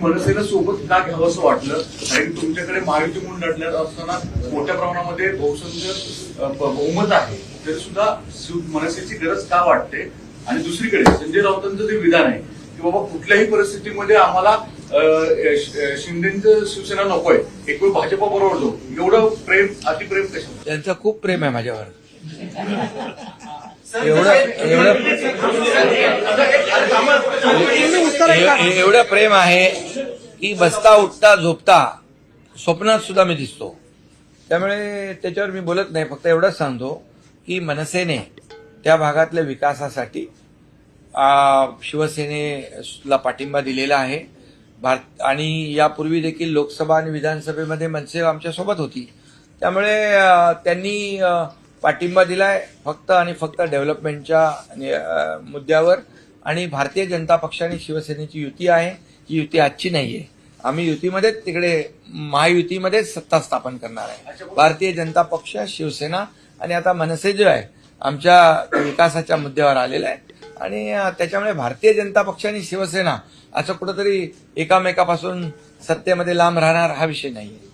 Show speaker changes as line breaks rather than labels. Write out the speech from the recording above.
मनसेला सोबत का घ्यावं असं वाटलं? कारण तुमच्याकडे महायुती म्हणून लढण्यात असताना मोठ्या प्रमाणामध्ये बहुसंख्य बहुमत आहे, तरी सुद्धा मनसेची गरज का वाटते? आणि दुसरीकडे संजय राऊतांचं जे विधान आहे की बाबा कुठल्याही परिस्थितीमध्ये आम्हाला शिंदेचं शिवसेना नकोय, एक वेळ भाजपा बरोबर जाऊ, एवढं प्रेम अतिप्रेम कशा?
त्यांचं खूप प्रेम आहे माझ्यावर. एवढं प्रेम आहे की बसता उठता झोपता स्वप्नात सुद्धा मी दिसतो. त्यामुळे त्याच्यावर मी बोलत नाही. फक्त एवढंच सांगतो की मनसेने त्या भागातल्या विकासासाठी शिवसेनेला पाठिंबा दिलेला आहे. आणि यापूर्वी देखील लोकसभा आणि विधानसभेमध्ये मनसे आमच्यासोबत होती. त्यामुळे त्यांनी पाठिंबा दिलाय फक्त आणि फक्त डेव्हलपमेंटच्या मुद्द्यावर. आणि भारतीय जनता पक्ष आणि शिवसेनेची युती आहे, ही युती आजची नाहीये. आम्ही युतीमध्येच तिकडे महायुतीमध्येच सत्ता स्थापन करणार आहे. भारतीय जनता पक्ष, शिवसेना आणि आता मनसे जो आहे आमच्या विकासाच्या मुद्द्यावर आलेला आहे. आणि त्याच्यामुळे भारतीय जनता पक्ष आणि शिवसेना असं कुठंतरी एकामेकापासून सत्तेमध्ये लांब राहणार हा विषय नाहीये.